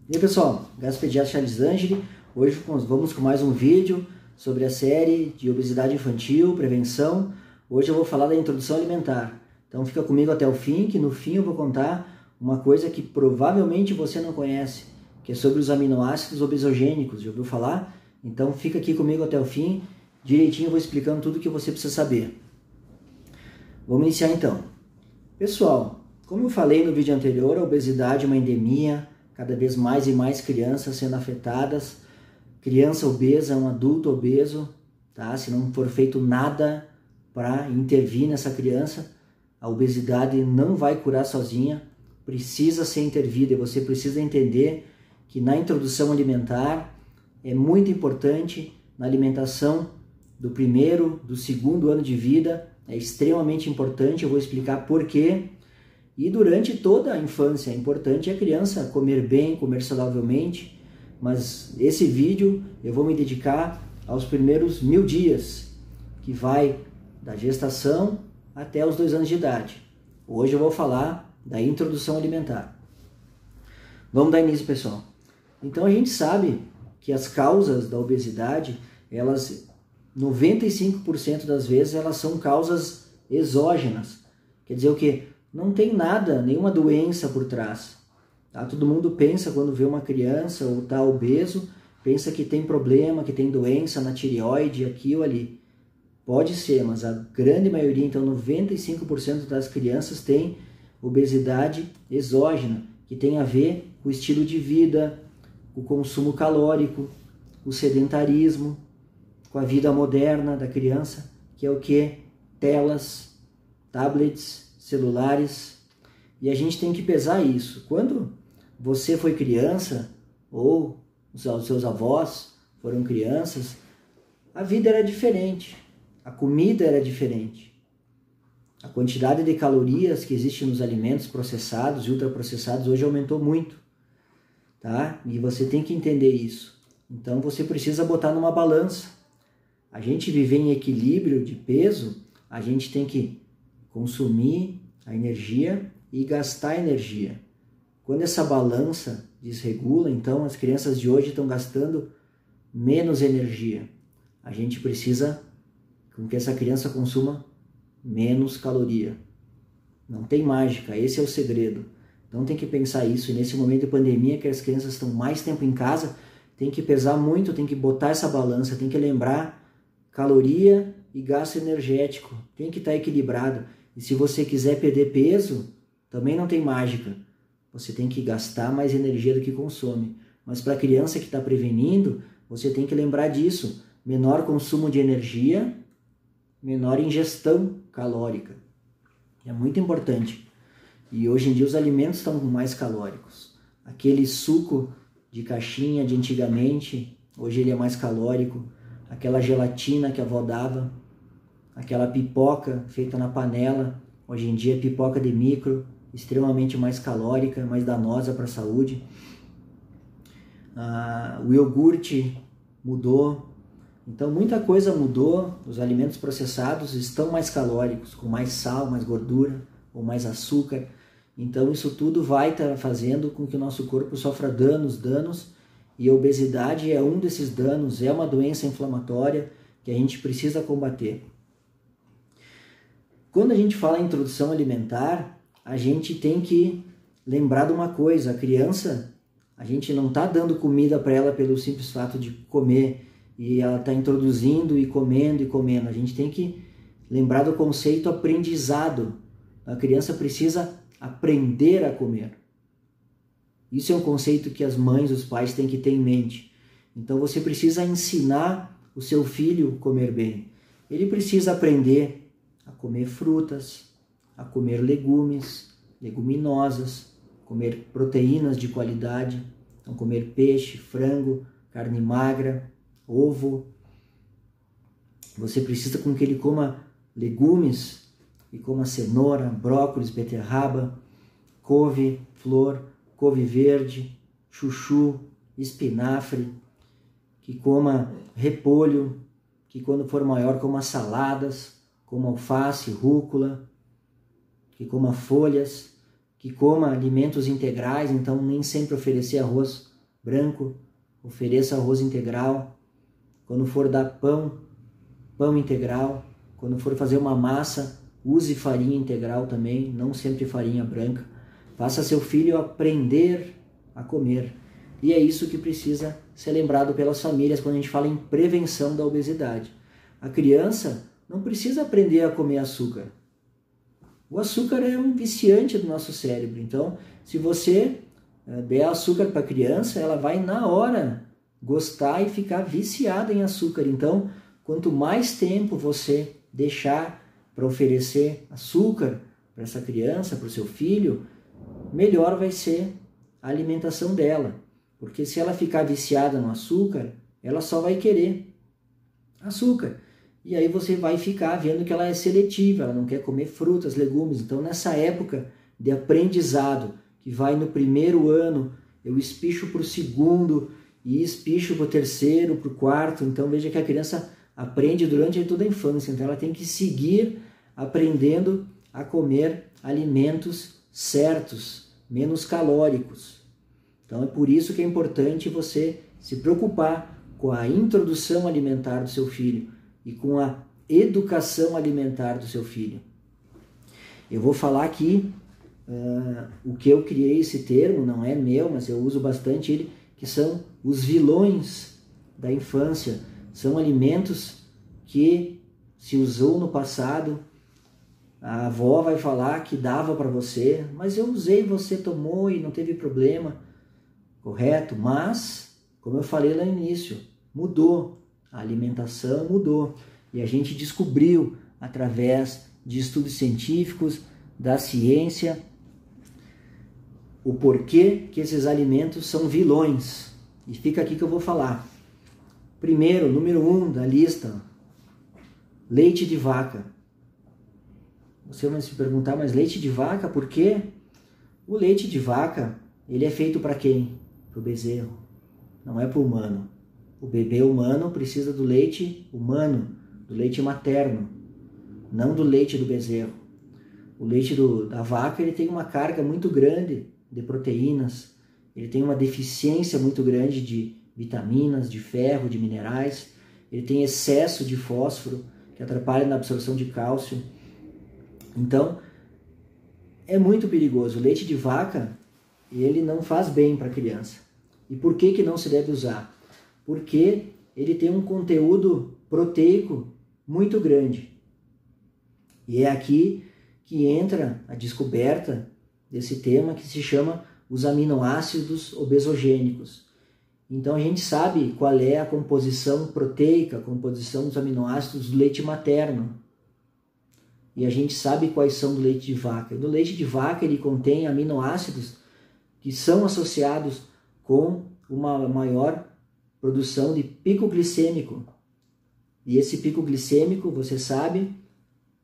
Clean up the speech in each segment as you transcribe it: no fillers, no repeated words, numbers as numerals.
E aí pessoal, Gaspediatra Charles Angeli. Hoje vamos com mais um vídeo sobre a série de obesidade infantil, prevenção. Hoje eu vou falar da introdução alimentar. Então fica comigo até o fim, que no fim eu vou contar uma coisa que provavelmente você não conhece, que é sobre os aminoácidos obesogênicos. Já ouviu falar? Então fica aqui comigo até o fim, direitinho eu vou explicando tudo o que você precisa saber. Vamos iniciar então. Pessoal, como eu falei no vídeo anterior, a obesidade é uma endemia, cada vez mais e mais crianças sendo afetadas. Criança obesa, um adulto obeso, tá? Se não for feito nada para intervir nessa criança, a obesidade não vai curar sozinha, precisa ser intervida. E você precisa entender que na introdução alimentar é muito importante, na alimentação do primeiro, do segundo ano de vida, é extremamente importante, eu vou explicar por quê. E durante toda a infância é importante a criança comer bem, comer saudavelmente, mas esse vídeo eu vou me dedicar aos primeiros 1000 dias, que vai da gestação até os 2 anos de idade. Hoje eu vou falar da introdução alimentar. Vamos dar início, pessoal. Então a gente sabe que as causas da obesidade, 95% das vezes elas são causas exógenas. Quer dizer o quê? Não tem nada, nenhuma doença por trás. Tá? Todo mundo pensa quando vê uma criança ou está obeso, pensa que tem problema, que tem doença na tireoide, aqui ou ali. Pode ser, mas a grande maioria, então 95% das crianças tem obesidade exógena, que tem a ver com o estilo de vida, o consumo calórico, o sedentarismo, com a vida moderna da criança, que é o que? Telas, tablets, celulares, e a gente tem que pesar isso. Quando você foi criança, ou os seus avós foram crianças, a vida era diferente, a comida era diferente. A quantidade de calorias que existe nos alimentos processados e ultraprocessados hoje aumentou muito, tá? E você tem que entender isso. Então você precisa botar numa balança. A gente viver em equilíbrio de peso, a gente tem que consumir a energia e gastar energia. Quando essa balança desregula, então as crianças de hoje estão gastando menos energia. A gente precisa com que essa criança consuma menos caloria. Não tem mágica, esse é o segredo. Então tem que pensar isso. E nesse momento de pandemia, que as crianças estão mais tempo em casa, tem que pesar muito, tem que botar essa balança, tem que lembrar caloria e gasto energético. Tem que estar equilibrado. E se você quiser perder peso, também não tem mágica. Você tem que gastar mais energia do que consome. Mas para a criança que está prevenindo, você tem que lembrar disso. Menor consumo de energia, menor ingestão calórica. É muito importante. E hoje em dia os alimentos estão mais calóricos. Aquele suco de caixinha de antigamente, hoje ele é mais calórico. Aquela gelatina que a avó dava, aquela pipoca feita na panela, hoje em dia é pipoca de micro, extremamente mais calórica, mais danosa para a saúde. O iogurte mudou, então muita coisa mudou. Os alimentos processados estão mais calóricos, com mais sal, mais gordura ou mais açúcar. Então isso tudo vai estar fazendo com que o nosso corpo sofra danos, e a obesidade é um desses danos, é uma doença inflamatória que a gente precisa combater. Quando a gente fala em introdução alimentar, a gente tem que lembrar de uma coisa: a criança, a gente não está dando comida para ela pelo simples fato de comer, e ela está introduzindo e comendo e comendo. A gente tem que lembrar do conceito aprendizado. A criança precisa aprender a comer. Isso é um conceito que as mães, os pais têm que ter em mente. Então você precisa ensinar o seu filho a comer bem. Ele precisa aprender a comer frutas, a comer legumes, leguminosas, comer proteínas de qualidade, então comer peixe, frango, carne magra, ovo. Você precisa com que ele coma legumes e coma cenoura, brócolis, beterraba, couve, flor, couve verde, chuchu, espinafre, que coma repolho, que quando for maior coma saladas, coma alface, rúcula, que coma folhas, que coma alimentos integrais. Então nem sempre oferecer arroz branco, ofereça arroz integral. Quando for dar pão, pão integral. Quando for fazer uma massa, use farinha integral também, não sempre farinha branca. Faça seu filho aprender a comer. E é isso que precisa ser lembrado pelas famílias quando a gente fala em prevenção da obesidade. A criança não precisa aprender a comer açúcar. O açúcar é um viciante do nosso cérebro. Então, se você der açúcar para a criança, ela vai na hora gostar e ficar viciada em açúcar. Então, quanto mais tempo você deixar para oferecer açúcar para essa criança, para o seu filho, melhor vai ser a alimentação dela. Porque se ela ficar viciada no açúcar, ela só vai querer açúcar. E aí você vai ficar vendo que ela é seletiva, ela não quer comer frutas, legumes. Então, nessa época de aprendizado, que vai no primeiro ano, eu espicho para o segundo, e espicho para o terceiro, para o quarto. Então, veja que a criança aprende durante toda a infância. Então, ela tem que seguir aprendendo a comer alimentos certos, menos calóricos. Então, é por isso que é importante você se preocupar com a introdução alimentar do seu filho e com a educação alimentar do seu filho. Eu vou falar aqui o que eu criei esse termo, não é meu, mas eu uso bastante ele, que são os vilões da infância. São alimentos que se usou no passado, a avó vai falar que dava para você, mas eu usei, você tomou e não teve problema, correto? Mas, como eu falei lá no início, mudou, a alimentação mudou e a gente descobriu através de estudos científicos, da ciência, o porquê que esses alimentos são vilões. E fica aqui que eu vou falar. Primeiro, número 1 da lista, leite de vaca. Você vai se perguntar, mas leite de vaca, por quê? O leite de vaca, ele é feito para quem? Para o bezerro, não é para o humano. O bebê humano precisa do leite humano, do leite materno, não do leite do bezerro. O leite da vaca, ele tem uma carga muito grande de proteínas, ele tem uma deficiência muito grande de vitaminas, de ferro, de minerais, ele tem excesso de fósforo, que atrapalha na absorção de cálcio. Então, é muito perigoso. O leite de vaca, ele não faz bem para a criança. E por que não se deve usar? Porque ele tem um conteúdo proteico muito grande. E é aqui que entra a descoberta desse tema que se chama os aminoácidos obesogênicos. Então a gente sabe qual é a composição proteica, a composição dos aminoácidos do leite materno. E a gente sabe quais são do leite de vaca. E no leite de vaca ele contém aminoácidos que são associados com uma maior produção de pico glicêmico. E esse pico glicêmico, você sabe,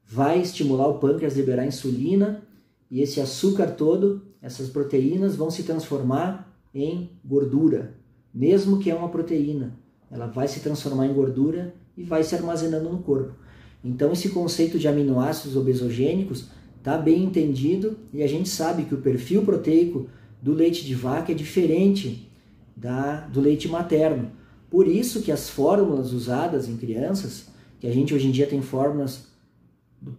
vai estimular o pâncreas a liberar insulina, e esse açúcar todo, essas proteínas vão se transformar em gordura. Mesmo que é uma proteína, ela vai se transformar em gordura e vai se armazenando no corpo. Então esse conceito de aminoácidos obesogênicos está bem entendido e a gente sabe que o perfil proteico do leite de vaca é diferente do leite materno. Por isso que as fórmulas usadas em crianças, que a gente hoje em dia tem fórmulas da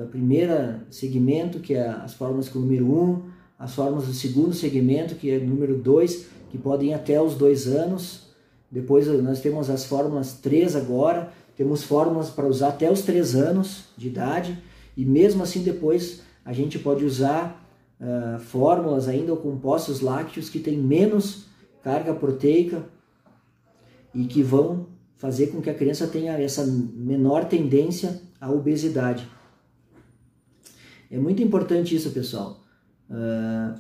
primeira segmento, que é as fórmulas com o número 1, as fórmulas do segundo segmento, que é o número 2, que podem ir até os 2 anos. Depois nós temos as fórmulas 3 agora, temos fórmulas para usar até os 3 anos de idade, e mesmo assim depois a gente pode usar fórmulas ainda ou compostos lácteos que têm menos carga proteica e que vão fazer com que a criança tenha essa menor tendência à obesidade. É muito importante isso, pessoal.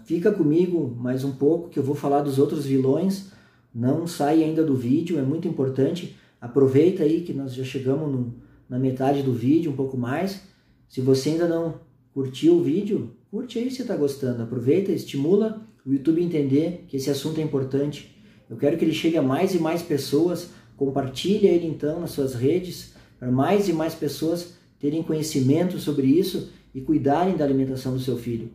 Fica comigo mais um pouco que eu vou falar dos outros vilões. Não sai ainda do vídeo, é muito importante. Aproveita aí que nós já chegamos na metade do vídeo, um pouco mais. Se você ainda não curtiu o vídeo, curte aí se está gostando. Aproveita, estimula o YouTube a entender que esse assunto é importante. Eu quero que ele chegue a mais e mais pessoas. Compartilhe ele então nas suas redes, para mais e mais pessoas terem conhecimento sobre isso e cuidarem da alimentação do seu filho.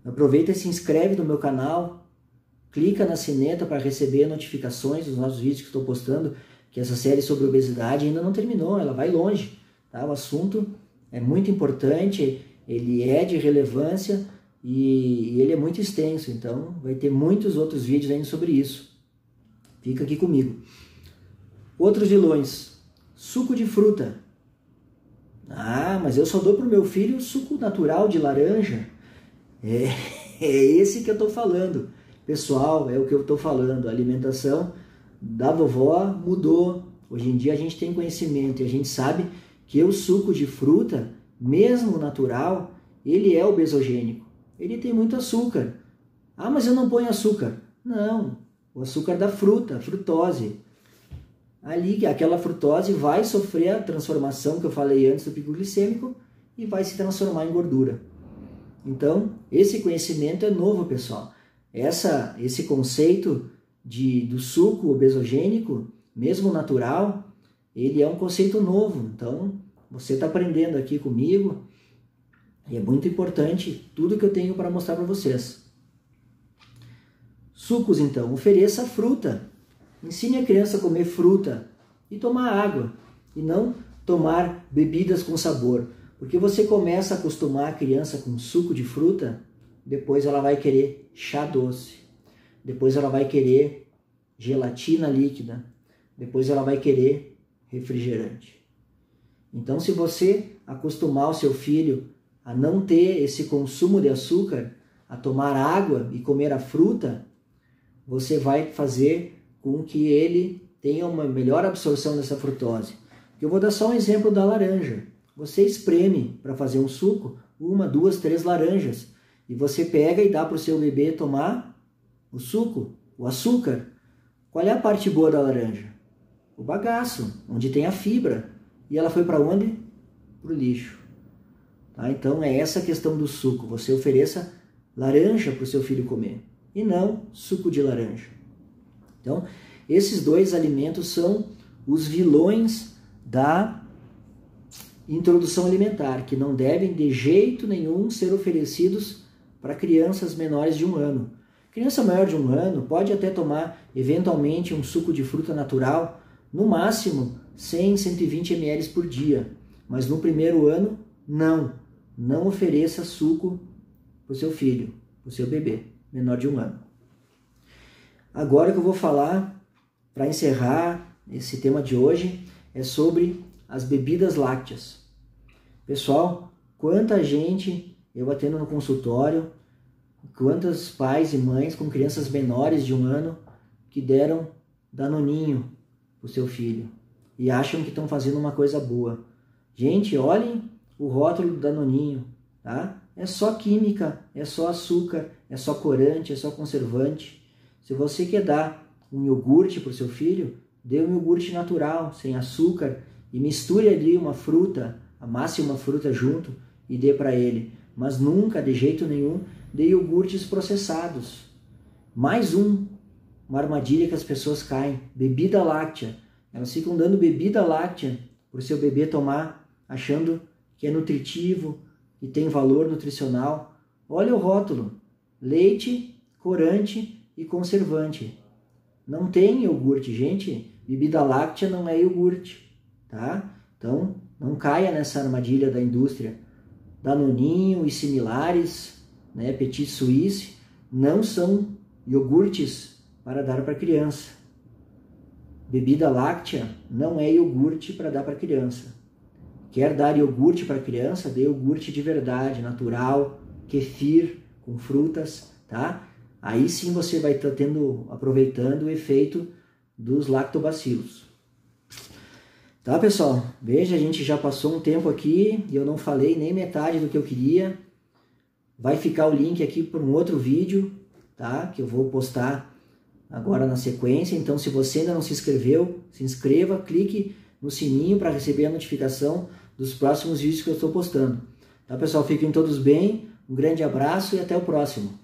Aproveita e se inscreve no meu canal, clica na sineta para receber notificações dos nossos vídeos que estou postando, que essa série sobre obesidade ainda não terminou, ela vai longe, tá? O assunto é muito importante, ele é de relevância e ele é muito extenso, então vai ter muitos outros vídeos ainda sobre isso. Fica aqui comigo. Outros vilões. Suco de fruta. Ah, mas eu só dou para o meu filho suco natural de laranja. É esse que eu estou falando. Pessoal, é o que eu estou falando. A alimentação da vovó mudou. Hoje em dia a gente tem conhecimento e a gente sabe que o suco de fruta, mesmo natural, ele é obesogênico. Ele tem muito açúcar. Ah, mas eu não ponho açúcar. Não, o açúcar da fruta, a frutose. Ali, aquela frutose vai sofrer a transformação que eu falei antes do pico glicêmico e vai se transformar em gordura. Então, esse conhecimento é novo, pessoal. Esse conceito do suco obesogênico, mesmo natural, ele é um conceito novo. Então, você está aprendendo aqui comigo e é muito importante tudo que eu tenho para mostrar para vocês. Sucos, então. Ofereça fruta. Ensine a criança a comer fruta e tomar água, e não tomar bebidas com sabor. Porque você começa a acostumar a criança com suco de fruta, depois ela vai querer chá doce, depois ela vai querer gelatina líquida, depois ela vai querer refrigerante. Então, se você acostumar o seu filho a não ter esse consumo de açúcar, a tomar água e comer a fruta, você vai fazer com que ele tenha uma melhor absorção dessa frutose. Eu vou dar só um exemplo da laranja. Você espreme para fazer um suco, 1, 2, 3 laranjas, e você pega e dá para o seu bebê tomar o suco, o açúcar. Qual é a parte boa da laranja? O bagaço, onde tem a fibra. E ela foi para onde? Para o lixo. Tá? Então é essa a questão do suco. Você ofereça laranja para o seu filho comer, e não suco de laranja. Então, esses dois alimentos são os vilões da introdução alimentar, que não devem de jeito nenhum ser oferecidos para crianças menores de 1 ano. Criança maior de 1 ano pode até tomar, eventualmente, um suco de fruta natural, no máximo 100, 120 ml por dia. Mas no primeiro ano, não ofereça suco para o seu filho, para o seu bebê menor de 1 ano. Agora que eu vou falar, para encerrar esse tema de hoje, é sobre as bebidas lácteas. Pessoal, quanta gente eu atendo no consultório, quantos pais e mães com crianças menores de 1 ano que deram danoninho para o seu filho e acham que estão fazendo uma coisa boa. Gente, olhem o rótulo do danoninho, tá? É só química, é só açúcar, é só corante, é só conservante. Se você quer dar um iogurte para o seu filho, dê um iogurte natural, sem açúcar, e misture ali uma fruta, amasse uma fruta junto e dê para ele. Mas nunca, de jeito nenhum, dê iogurtes processados. Mais uma armadilha que as pessoas caem, bebida láctea. Elas ficam dando bebida láctea para o seu bebê tomar, achando que é nutritivo e tem valor nutricional. Olha o rótulo, leite, corante e conservante. Não tem iogurte, gente. Bebida láctea não é iogurte, tá? Então, não caia nessa armadilha da indústria. Danoninho e similares, né, Petit Suisse, não são iogurtes para dar para criança. Bebida láctea não é iogurte para dar para criança. Quer dar iogurte para criança? Dê iogurte de verdade, natural, kefir, com frutas, tá? Aí sim você vai estar aproveitando o efeito dos lactobacilos. Tá, pessoal? Veja, a gente já passou um tempo aqui e eu não falei nem metade do que eu queria. Vai ficar o link aqui para um outro vídeo, tá? Que eu vou postar agora na sequência. Então, se você ainda não se inscreveu, se inscreva, clique no sininho para receber a notificação dos próximos vídeos que eu estou postando. Tá, pessoal? Fiquem todos bem, um grande abraço e até o próximo.